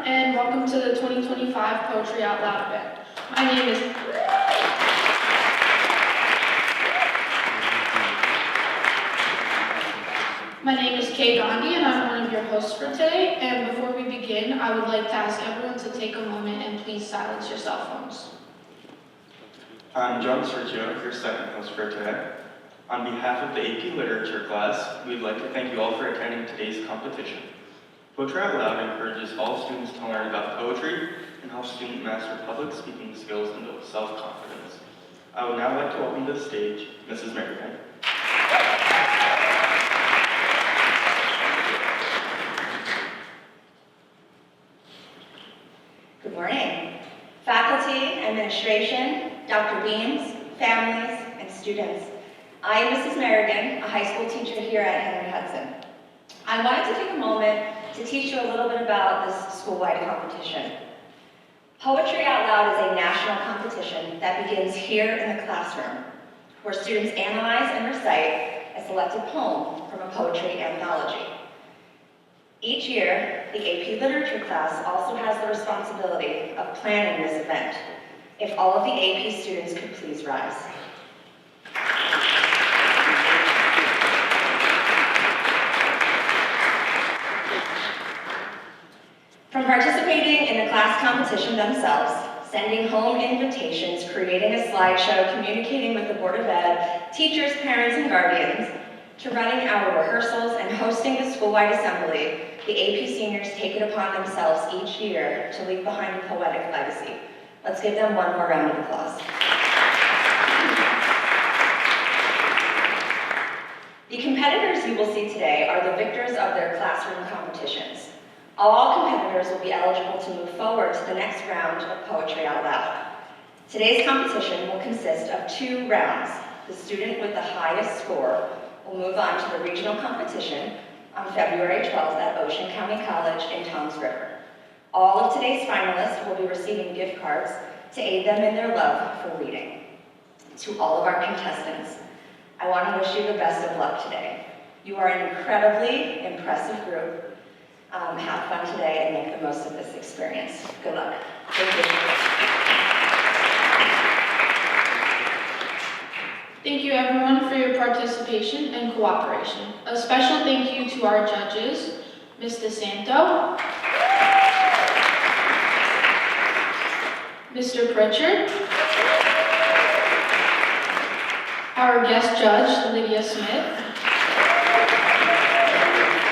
and welcome to the 2025 Poetry Out Loud event. My name is Kay Gandhi, and I'm one of your hosts for today. And before we begin, I would like to ask everyone to take a moment and please silence your cell phones. I'm John Sergio, your second host for today. On behalf of the AP Literature class, we'd like to thank you all for attending today's competition. Poetry Out Loud encourages all students to learn about poetry and help students master public speaking skills and build self-confidence. I would now like to welcome to the stage Mrs. Marigan. Good morning. Faculty, administration, Dr. Beams, families, and students. I am Mrs. Marigan, a high school teacher here at Henry Hudson. I wanted to take a moment to teach you a little bit about this school-wide competition. Poetry Out Loud is a national competition that begins here in the classroom, where students analyze and recite a selected poem from a poetry anthology. Each year, the AP Literature class also has the responsibility of planning this event. If all of the AP students could please rise. From participating in the class competition themselves, sending home invitations, creating a slideshow, communicating with the Board of Ed, teachers, parents, and guardians, to running our rehearsals and hosting the school-wide assembly, the AP seniors take it upon themselves each year to leave behind a poetic legacy. Let's give them one more round of applause. The competitors you will see today are the victors of their classroom competitions. All competitors will be eligible to move forward to the next round of Poetry Out Loud. Today's competition will consist of 2 rounds. The student with the highest score will move on to the regional competition on February 12th at Ocean County College in Toms River. All of today's finalists will be receiving gift cards to aid them in their love for reading. To all of our contestants, I want to wish you the best of luck today. You are an incredibly impressive group. Have fun today and make the most of this experience. Good luck. Thank you. Thank you everyone for your participation and cooperation. A special thank you to our judges, Ms. DeSanto, Mr. Pritchard, our guest judge, Lydia Smith.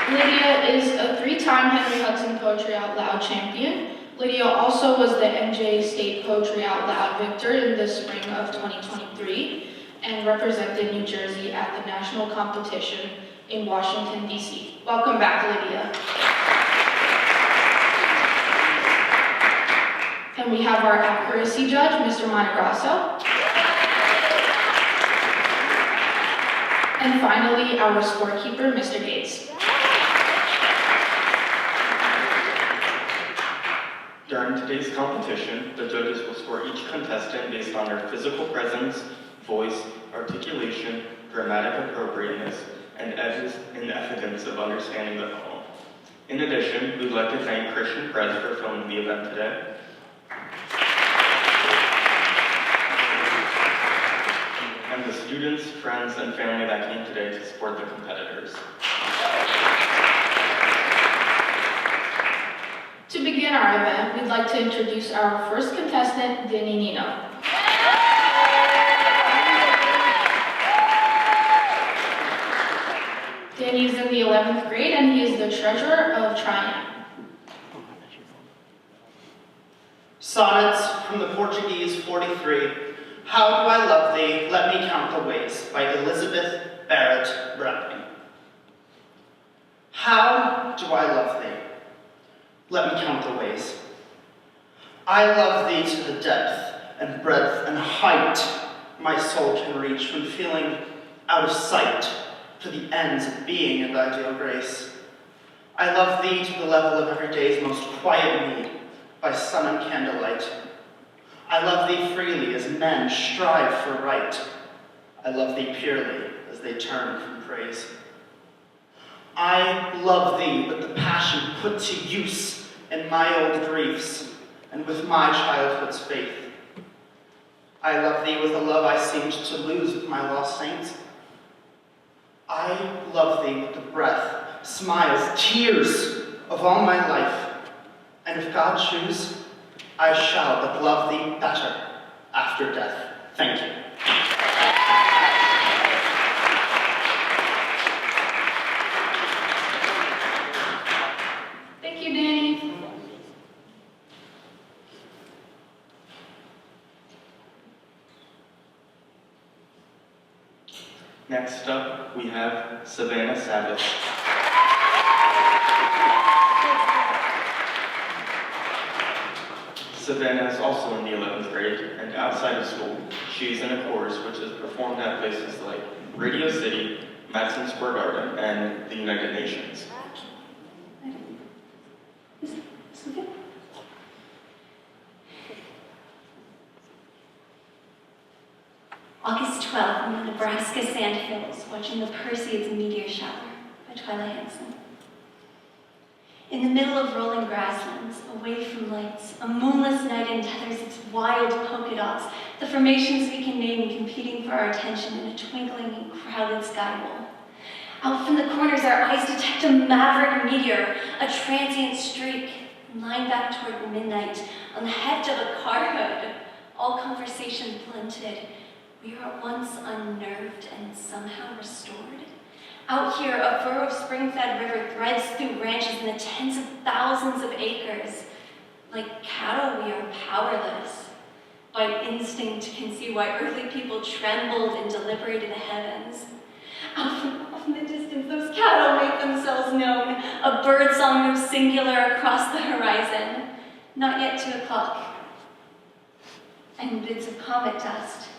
Lydia is a 3-time Henry Hudson Poetry Out Loud champion. Lydia also was the NJ State Poetry Out Loud victor in the spring of 2023 and represented New Jersey at the national competition in Washington, D.C. Welcome back, Lydia. And we have our accuracy judge, Mr. Montegrasso. And finally, our scorekeeper, Mr. Gates. During today's competition, the judges will score each contestant based on their physical presence, voice, articulation, dramatic appropriateness, and evidence of understanding the poem. In addition, we'd like to thank Christian Press for filming the event today. And the students, friends, and family that came today to support the competitors. To begin our event, we'd like to introduce our first contestant, Danny Nino. Danny is in the 11th grade and he is the treasurer of Triumph. Sonnets from the Portuguese 43, How Do I Love Thee, Let Me Count the Ways, by Elizabeth Barrett Browning. How do I love thee? Let me count the ways. I love thee to the depth and breadth and height my soul can reach when feeling out of sight to the ends of being in thy dear grace. I love thee to the level of every day's most quiet need by sun and candlelight. I love thee freely as men strive for right. I love thee purely as they turn from praise. I love thee with the passion put to use in my old griefs and with my childhood's faith. I love thee with a love I seemed to lose with my lost saints. I love thee with the breath, smiles, tears of all my life. And if God choose, I shall but love thee better after death. Thank you. Thank you, Danny. Next up, we have Savannah Savage. Savannah is also in the 11th grade, and outside of school, she's in a chorus which is performed at places like Radio City, Madison Square Garden, and the United Nations. August 12th, in the Nebraska sandhills, watching the Perseids meteor shower by Twyla Hanson. In the middle of rolling grasslands, away from lights, a moonless night untethers its wild polka dots, the formations we can name competing for our attention in a twinkling and crowded sky bowl. Out from the corners, our eyes detect a maverick meteor, a transient streak, and line back toward midnight on the heft of a car hood, all conversation blunted. We are at once unnerved and somehow restored. Out here, a furrow of spring-fed river threads through ranches in the tens of thousands of acres. Like cattle, we are powerless. By instinct can see why earthly people trembled and deliberated the heavens. Off in the distance, those cattle make themselves known, a bird song moves singular across the horizon. Not yet 2 o'clock. And bits of comet dust.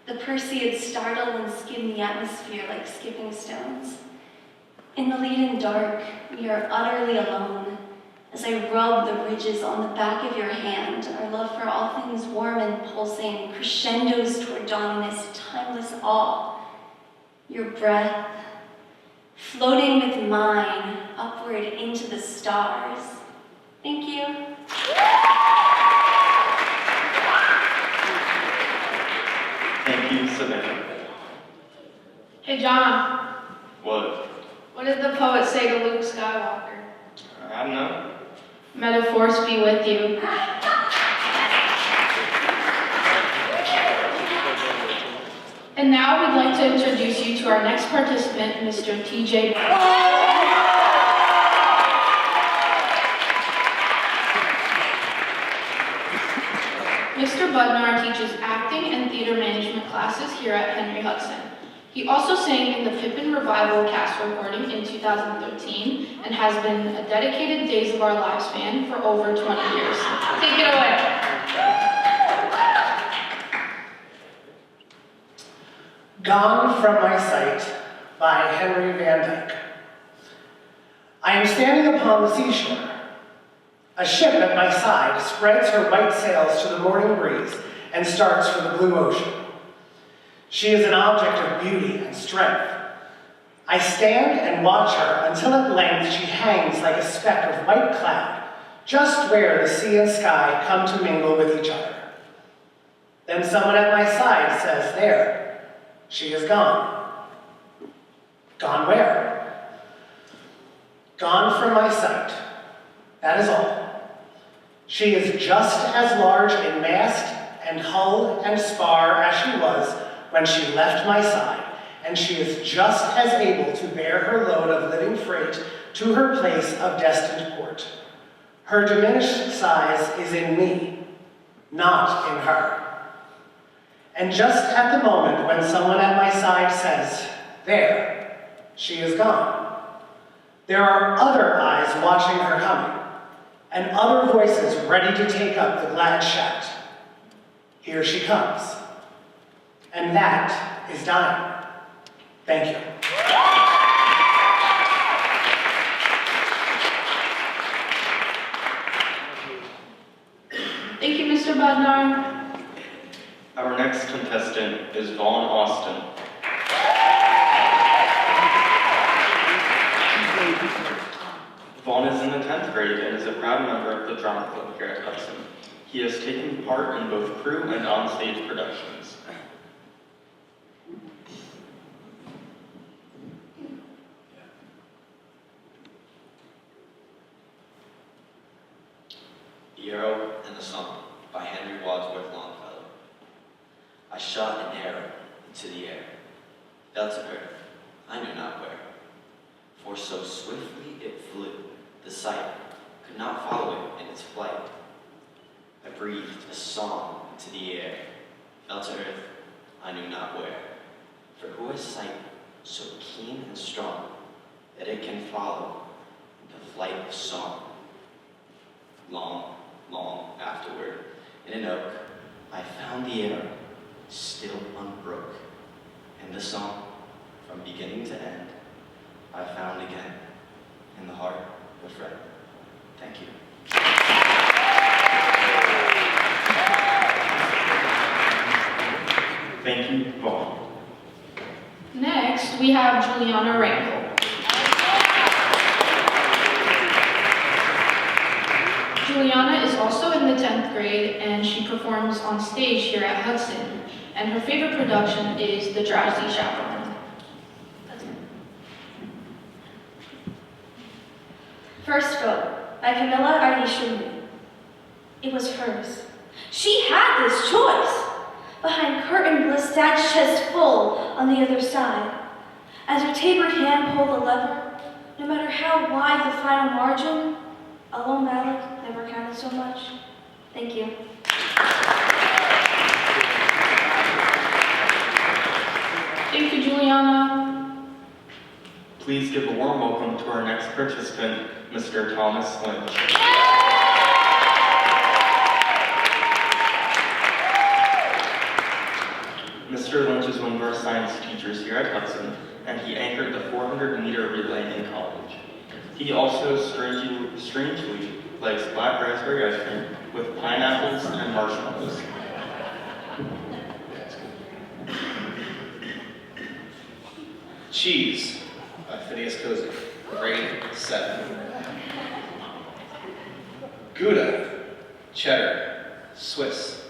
The Perseids startle and skim the atmosphere like skipping stones. In the leaden dark, we are utterly alone. As I rub the ridges on the back of your hand, our love for all things warm and pulsing crescendos toward dawning this timeless awe. Your breath, floating with mine upward into the stars. Thank you. Thank you, Savannah. Hey, John, What? what did the poet say to Luke Skywalker? I don't know. May the force be with you. And now we'd like to introduce you to our next participant, Mr. TJ. Mr. Budnar teaches acting and theater management classes here at Henry Hudson. He also sang in the Pippin Revival cast recording in 2013 and has been a dedicated Days of Our Lives fan for over 20 years. Take it away. Gone from My Sight by Henry Van Dyke. I am standing upon the seashore. A ship at my side spreads her white sails to the morning breeze and starts for the blue ocean. She is an object of beauty and strength. I stand and watch her until at length she hangs like a speck of white cloud, just where the sea and sky come to mingle with each other. Then someone at my side says, "There, she is gone." Gone where? Gone from my sight. That is all. She is just as large in mast and hull and spar as she was when she left my side, and she is just as able to bear her load of living freight to her place of destined port. Her diminished size is in me, not in her. And just at the moment when someone at my side says, "There, she is gone," there are other eyes watching her coming, and other voices ready to take up the glad shout. Here she comes. And that is dying. Thank you. Thank you, Mr. Budnar. Our next contestant is Vaughn Austin. Vaughn is in the 10th grade and is a proud member of the drama club here at Hudson. He has taken part in both crew and on-stage productions. The Arrow and the Sun by Henry Wadsworth Longfellow. I shot an arrow into the air, fell to earth, I knew not where. For so swiftly it flew, the sight could not follow it in its flight. I breathed a song into the air, fell to earth, I knew not where. For who has sight so keen and strong that it can follow the flight of song? Long, long afterward, in an oak, I found the arrow still unbroke, and the song, from beginning to end, I found again in the heart of a friend. Thank you. Thank you, Vaughn. Next, we have Juliana Randall. Juliana is also in the 10th grade and she performs on stage here at Hudson. And her favorite production is The Drowsy Chaperone. First Vote by Camilla Ardishumi. It was hers. She had this choice. Behind curtain bliss thatched chest full on the other side. As her tapered hand pulled the lever, no matter how wide the final margin, a lone ballad never counted so much. Thank you. Thank you, Juliana. Please give a warm welcome to our next participant, Mr. Thomas Lynch. Mr. Lynch is one of our science teachers here at Hudson, and he anchored the 400-meter relay in college. He also strangely likes black raspberry ice cream with pineapples and marshmallows. Cheese by Phineas Kozik, grade 7. Gouda, cheddar, Swiss.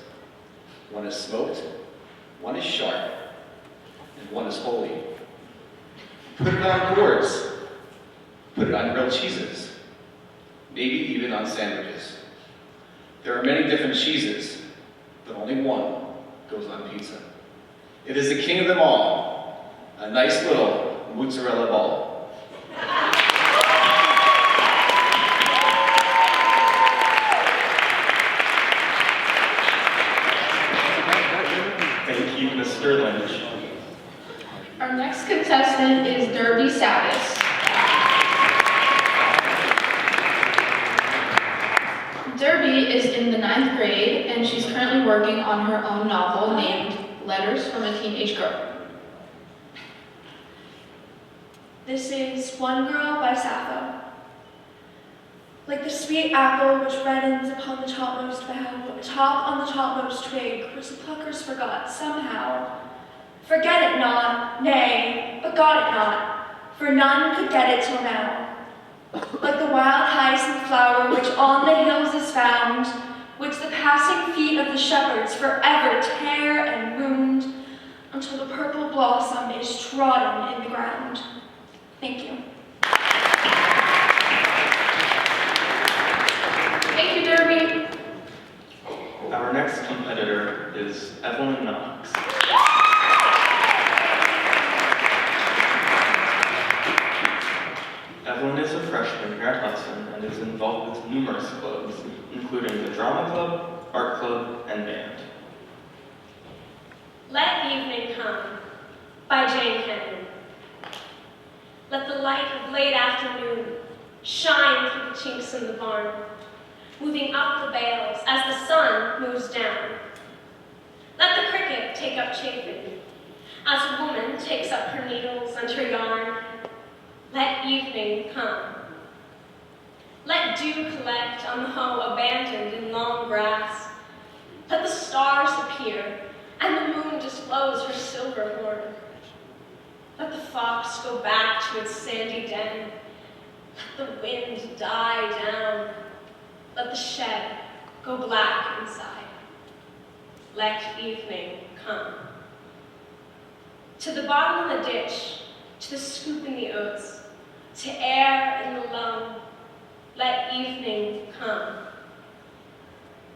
One is smoked, one is sharp, and one is holy. Put it on boards. Put it on grilled cheeses. Maybe even on sandwiches. There are many different cheeses, but only one goes on pizza. It is the king of them all, a nice little mozzarella ball. Thank you, Mr. Lynch. Our next contestant is Derby Savis. Derby is in the 9th grade and she's currently working on her own novel named Letters from a Teenage Girl. This is One Girl by Sappho. Like the sweet apple which reddens upon the topmost bough, atop on the topmost twig, which the pluckers forgot somehow. Forget it not, nay, but got it not, for none could get it till now. Like the wild hyacinth flower which on the hills is found, which the passing feet of the shepherds forever tear and wound, until the purple blossom is trodden in the ground. Thank you. Thank you, Derby. Our next competitor is Evelyn Knox. Evelyn is a freshman here at Hudson and is involved with numerous clubs, including the Drama Club, Art Club, and Band. Let Evening Come by Jane Kenton. Let the light of late afternoon shine through the chinks in the barn, moving up the bales as the sun moves down. Let the cricket take up chafing as a woman takes up her needles and her yarn. Let evening come. Let dew collect on the hoe abandoned in long grass. Let the stars appear and the moon disclose her silver horn. Let the fox go back to its sandy den. Let the wind die down. Let the shed go black inside. Let evening come. To the bottom of the ditch, to the scoop in the oats, to air in the lung, let evening come.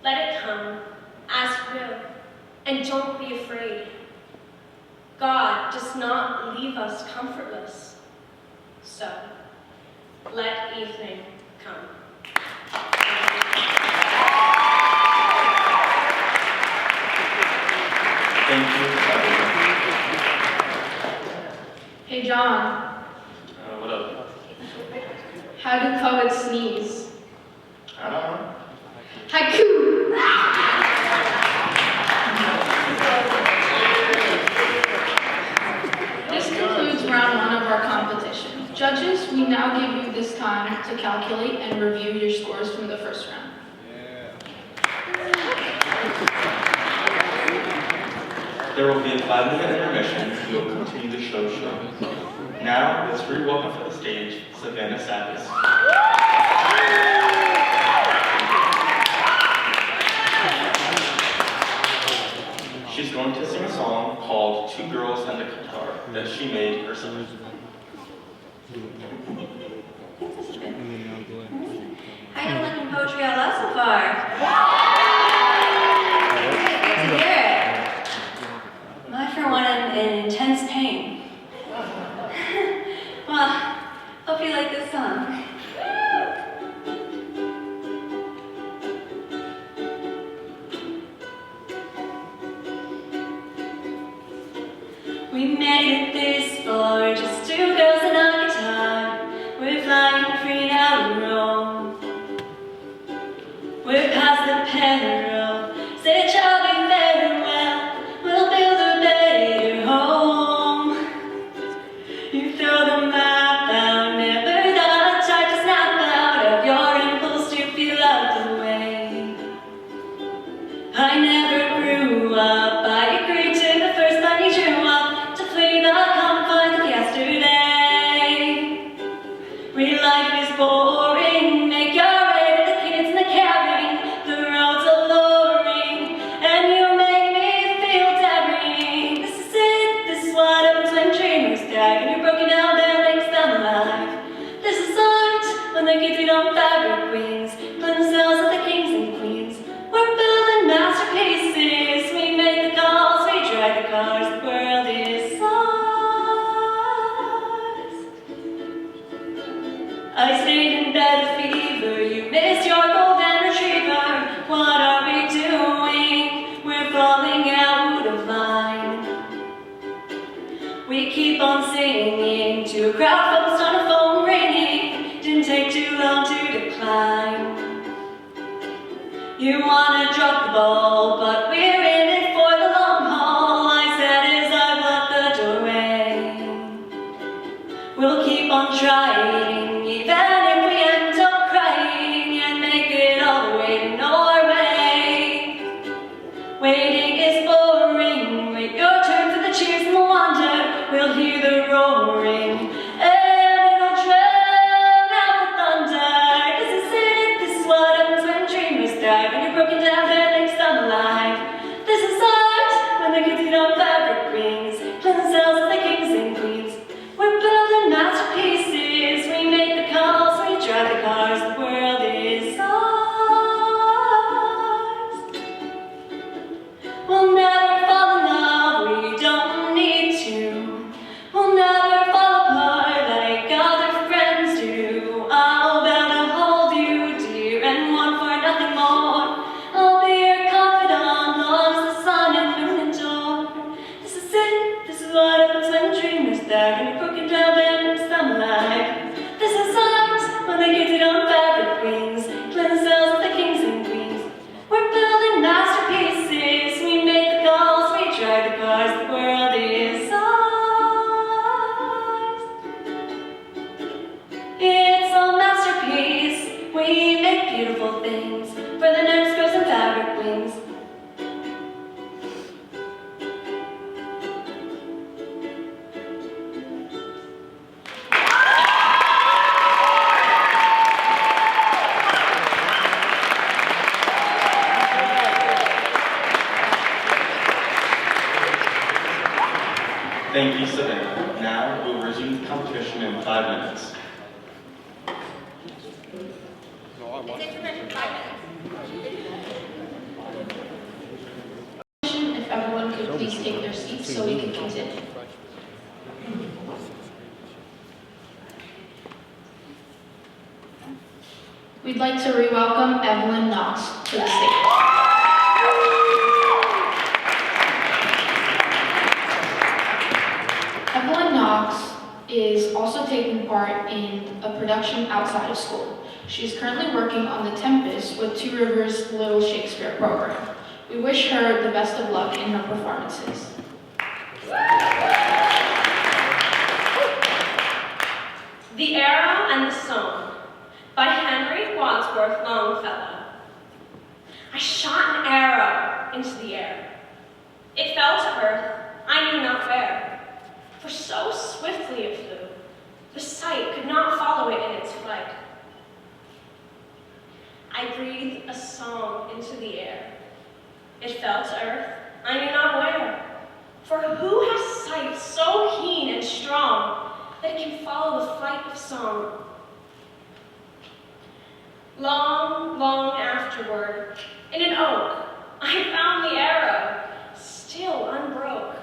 Let it come as it will, and don't be afraid. God does not leave us comfortless. So, let evening come. Thank you, everyone. Hey John, What up? how do poets sneeze? I don't know. Haiku! This concludes round one of our competition. Judges, we now give you this time to calculate and review your scores from the first round. There will be a 5-minute intermission. We will continue the show shortly. Now, let's re-welcome to the stage Savannah Savas. She's going to sing a song called Two Girls and a Guitar that she made herself. How you liking poetry out loud so far? Good to hear it. I, for one, am in intense pain. Well, hope you like this song. We made it this far, just two girls and a guitar. We're flying free now to roam. We're past the peril, say shall we farewell. We'll build a better home. You throw the map out, never thought I'd try to snap out of your impulse to feel out the way. I never grew up, I agreed to the first line you drew up, to flee the confines of yesterday. Real life is boring, make your way to the kids and the caring. The road's alluring, and you make me feel daring. This is it, this is what happens when dreamers die, and you're broken down, that makes them alive. This is art, when the kids eat on fabric wings, clean themselves at the kings and queens. We're building masterpieces, we make the calls, we drive the cars, the world is ours. I stayed in bed with fever, you missed your golden retriever. What are we doing? We're falling out of line. We keep on singing to a crowd focused on a phone ringing. Didn't take too long to decline. You wanna drop the ball, but we're in it for the long haul. I said as I blocked the doorway. We'll keep on trying, even if we end up crying, and make it all the way to Norway. Waiting is boring, wait your turn for the cheers and the wonder. We'll hear the roaring, and it'll drown out the thunder. This is it, this is what happens when dreamers die, when you're broken down, that makes them alive. This is art, when the kids eat on fabric rings, clean themselves at the kings and queens. We're building masterpieces, we make the calls, we drive the cars, the world is ours. We'll never fall in love, we don't need to. We'll never fall apart like other friends do. I'll vow to hold you dear and want for nothing more. I'll be your confidant, long as the sun and moon endure. This is it, this is what happens when dreamers die, and you're broken down and makes them alive. This is art, when they get it on fabric wings, clean themselves at the kings and queens. We're building masterpieces, we make the Thank you, Savannah. Now, we'll resume the competition in 5 minutes. If everyone could please take their seats so we can continue. We'd like to re-welcome Evelyn Knox to the stage. Evelyn Knox is also taking part in a production outside of school. She's currently working on The Tempest with Two Rivers Little Shakespeare program. We wish her the best of luck in her performances. The Arrow and the Song by Henry Wadsworth Longfellow. I shot an arrow into the air. It fell to earth, I knew not where, for so swiftly it flew, the sight could not follow it in its flight. I breathed a song into the air. It fell to earth, I knew not where, for who has sight so keen and strong that it can follow the flight of song? Long, long afterward, in an oak, I found the arrow, still unbroke.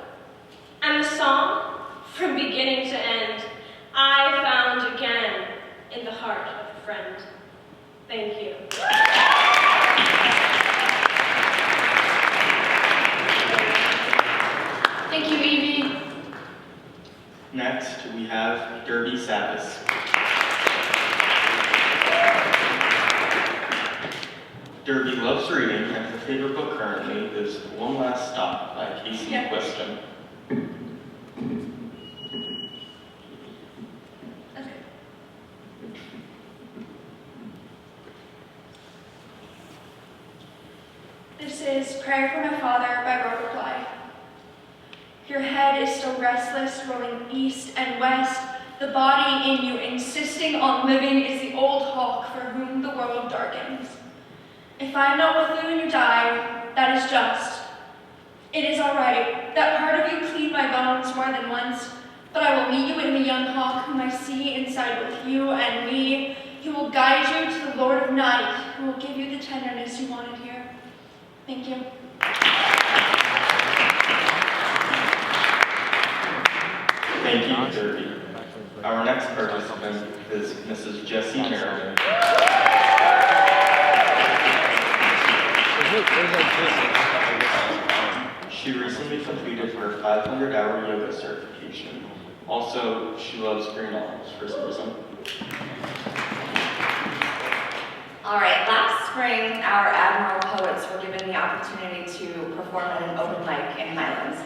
And the song, from beginning to end, I found again in the heart of a friend. Thank you. Thank you, Evie. Next, we have Derby Savas. Derby loves reading, and her favorite book currently is One Last Stop by Casey Weston. This is Prayer for My Father by Robert Bly. Your head is still restless, rolling east and west. The body in you insisting on living is the old hawk for whom the world darkens. If I'm not with you and you die, that is just. It is all right. That part of you cleaved my bones more than once, but I will meet you in the young hawk whom I see inside both you and me. He will guide you to the Lord of Night, who will give you the tenderness you wanted here. Thank you. Thank you, Derby. Our next participant is Mrs. Jessie Merriman. She recently completed her 500-hour yoga certification. Also, she loves green olives for some reason. All right, last spring, our Admiral poets were given the opportunity to perform at an open mic in Highlands,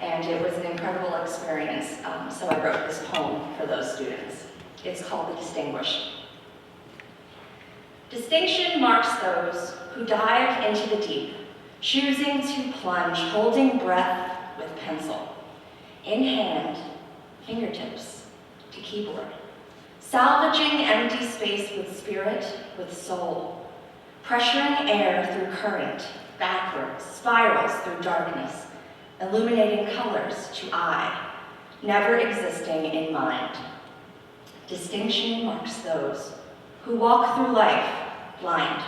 and it was an incredible experience, so I wrote this poem for those students. It's called The Distinguished. Distinction marks those who dive into the deep, choosing to plunge, holding breath with pencil. In hand, fingertips to keyboard. Salvaging empty space with spirit, with soul. Pressuring air through current, backwards, spirals through darkness. Illuminating colors to eye, never existing in mind. Distinction marks those who walk through life blind,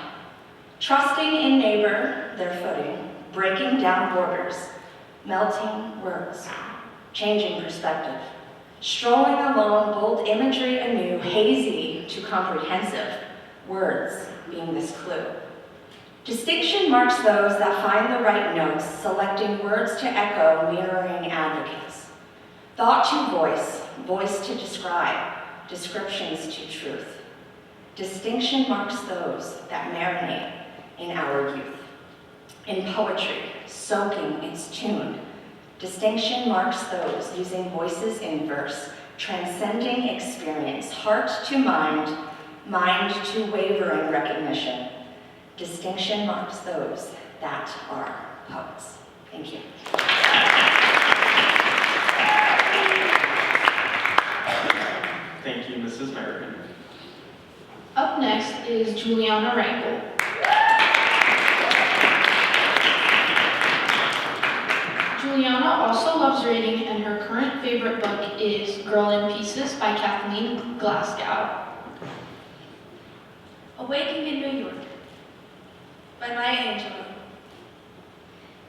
trusting in neighbor their footing, breaking down borders, melting words, changing perspective, strolling along bold imagery anew, hazy to comprehensive, words being this clue. Distinction marks those that find the right notes, selecting words to echo, mirroring advocates. Thought to voice, voice to describe, descriptions to truth. Distinction marks those that marinate in our youth. In poetry, soaking its tune. Distinction marks those using voices in verse, transcending experience, heart to mind, mind to wavering recognition. Distinction marks those that are poets. Thank you. Thank you, Mrs. Merriman. Up next is Juliana Rankle. Juliana also loves reading, and her current favorite book is Girl in Pieces by Kathleen Glasgow. Awaking in New York by Maya Angelou.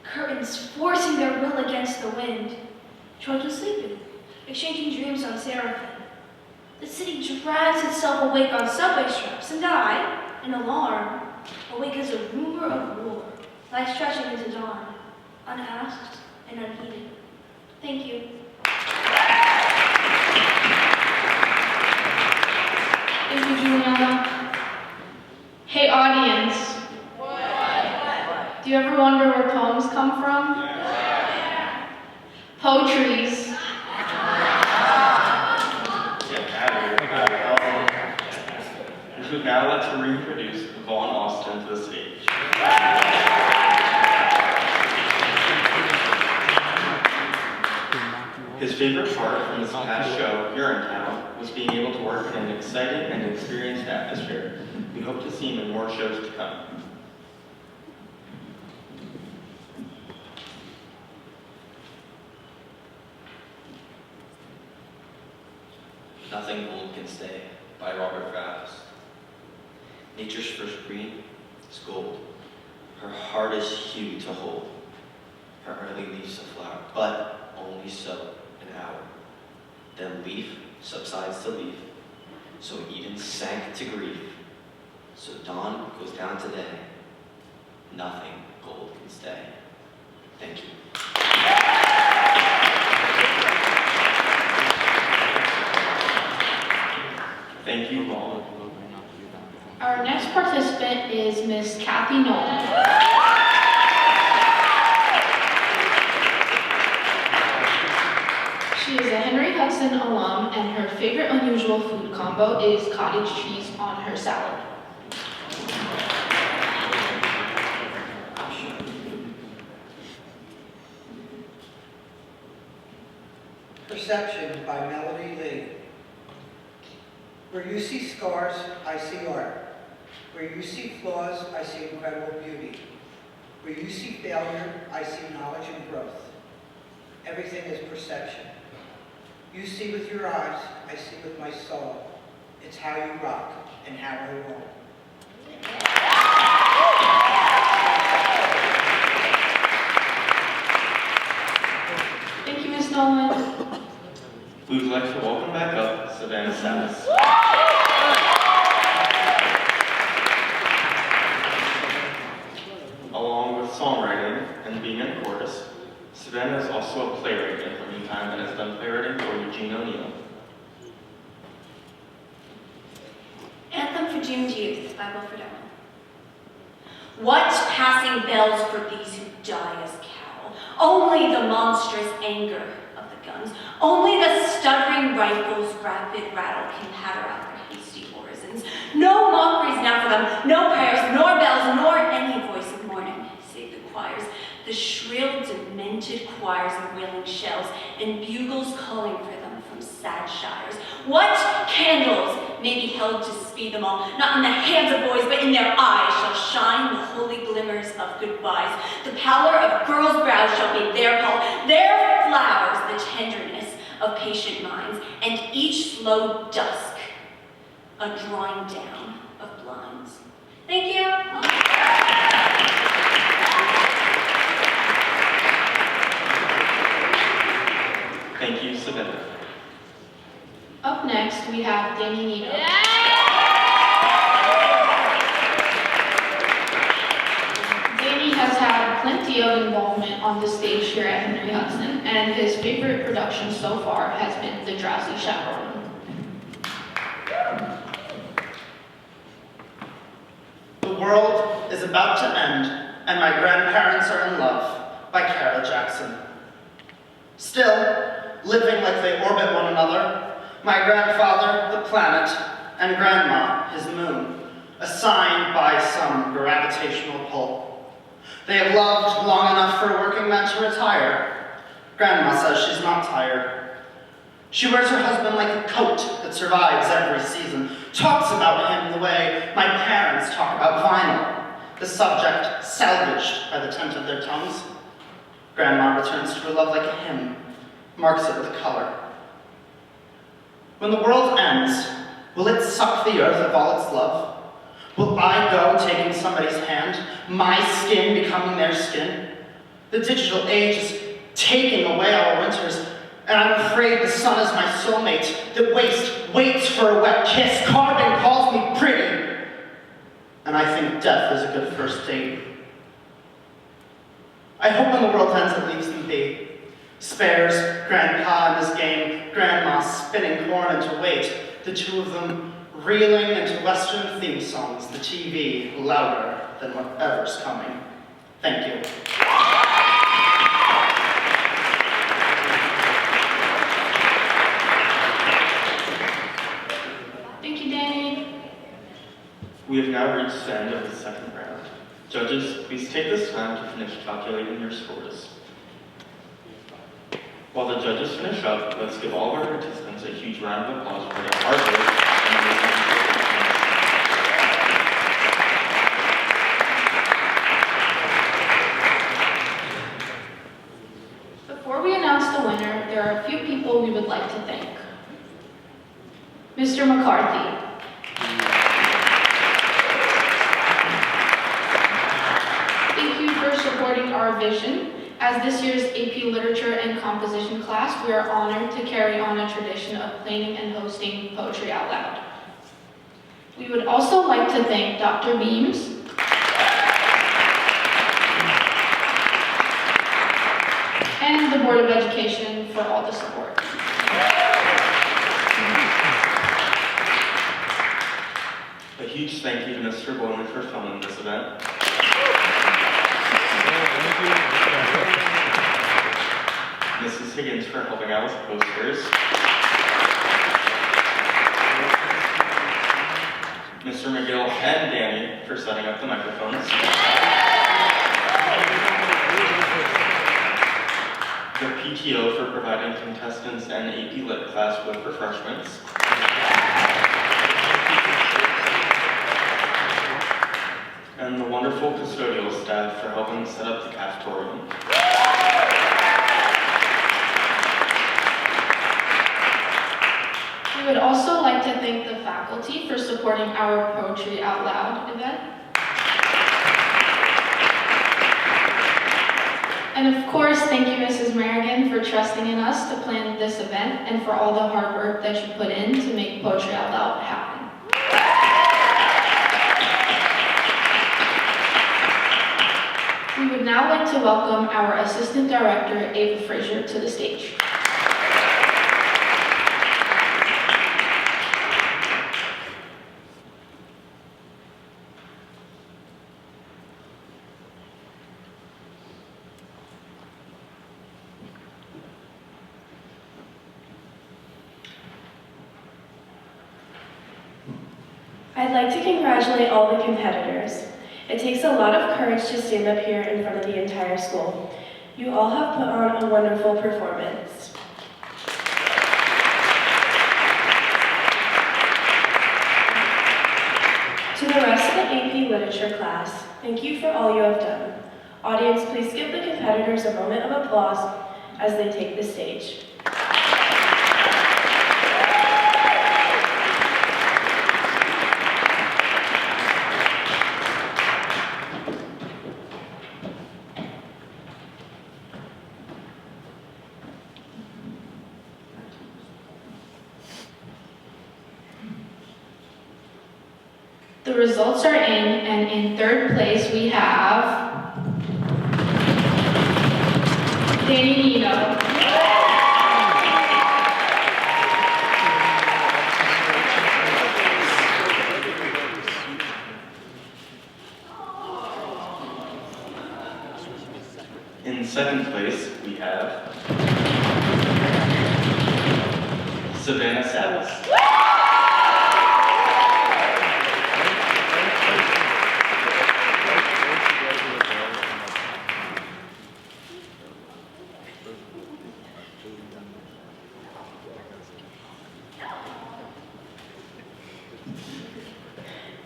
Curtains forcing their will against the wind. Children sleeping, exchanging dreams on Seraphim. The city drags itself awake on subway straps, and I, an alarm, awake as a rumor of war, lie stretching into dawn, unasked and unheeded. Thank you. Thank you, Juliana. Hey, audience. Do you ever wonder where poems come from? Poetries. We would now like to reintroduce Vaughn Austin to the stage. His favorite part from his past show, Urinetown, was being able to work in an exciting and experienced atmosphere. We hope to see him in more shows to come. Nothing Gold Can Stay by Robert Frost. Nature's first green is gold, her hardest hue to hold, her early leaves a flower, but only so an hour. Then leaf subsides to leaf, so it even sank to grief. So dawn goes down to day, nothing gold can stay. Thank you. Thank you, Vaughn. Our next participant is Miss Kathy Nolan. She is a Henry Hudson alum, and her favorite unusual food combo is cottage cheese on her salad. Perception by Melody Lee. Where you see scars, I see art. Where you see flaws, I see incredible beauty. Where you see failure, I see knowledge and growth. Everything is perception. You see with your eyes, I see with my soul. It's how you rock and how I roll. Thank you, Ms. Nolan. We would like to welcome back up Savannah Samus. Along with songwriting and being in a chorus, Savannah is also a playwright in her meantime and has done playwriting for Eugene O'Neill. Anthem for Doomed Youth by Wilfred Owen. What passing bells for these who die as cattle? Only the monstrous anger of the guns. Only the stuttering rifles' rapid rattle can patter out their hasty orisons. No mockeries now for them, no prayers, nor bells, nor any voice of mourning, save the choirs, the shrill, demented choirs of wailing shells, and bugles calling for them from sad shires. What candles may be held to speed them all, not in the hands of boys, but in their eyes shall shine the holy glimmers of goodbyes. The pallor of girls' brows shall be their pall, their flowers the tenderness of patient minds, and each slow dusk a drawing down of blinds. Thank you. Thank you, Savannah. Up next, we have Danny Nito. Danny has had plenty of involvement on the stage here at Henry Hudson, and his favorite production so far has been The Drowsy Chaperone. The world is about to end, and my grandparents are in love by Carol Jackson. Still, living like they orbit one another, my grandfather, the planet, and grandma, his moon, assigned by some gravitational pull. They have loved long enough for a working man to retire. Grandma says she's not tired. She wears her husband like a coat that survives every season, talks about him the way my parents talk about vinyl, the subject salvaged by the tint of their tongues. Grandma returns to her love like a hymn, marks it with color. When the world ends, will it suck the earth of all its love? Will I go taking somebody's hand, my skin becoming their skin? The digital age is taking away our winters, and I'm afraid the sun is my soulmate that waits for a wet kiss. Carbon calls me pretty, and I think death is a good first date. I hope when the world ends it leaves them be. Spares Grandpa in his game, Grandma spinning corn into weight, the two of them reeling into Western theme songs, the TV louder than whatever's coming. Thank you. Thank you, Danny. We have now reached the end of the second round. Judges, please take this time to finish calculating your scores. While the judges finish up, let's give all of our participants a huge round of applause for their hard work and amazing. Before we announce the winner, there are a few people we would like to thank. Mr. McCarthy. Thank you for supporting our vision. As this year's AP Literature and Composition class, we are honored to carry on a tradition of planning and hosting Poetry Out Loud. We would also like to thank Dr. Beams, and the Board of Education for all the support. A huge thank you to Mr. Bowman for filming this event. Mrs. Higgins for helping out with posters. Mr. McGill and Danny for setting up the microphones. The PTO for providing contestants and AP Lit class with refreshments. And the wonderful custodial staff for helping set up the cafetorium. We would also like to thank the faculty for supporting our Poetry Out Loud event. And of course, thank you, Mrs. Merrigan, for trusting in us to plan this event and for all the hard work that you put in to make Poetry Out Loud happen. We would now like to welcome our Assistant Director, Ava Frazier, to the stage. I'd like to congratulate all the competitors. It takes a lot of courage to stand up here in front of the entire school. You all have put on a wonderful performance. To the rest of the AP Literature class, thank you for all you have done. Audience, please give the competitors a moment of applause as they take the stage. The results are in, and in third place we have Danny Nino. In second place, we have Savannah Salas.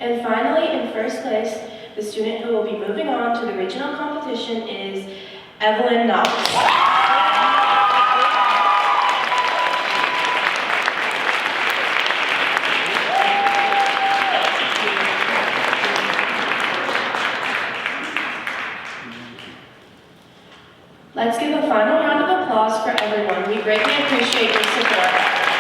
And finally, in first place, the student who will be moving on to the regional competition is Evelyn Knox. Let's give a final round of applause for everyone. We greatly appreciate your support.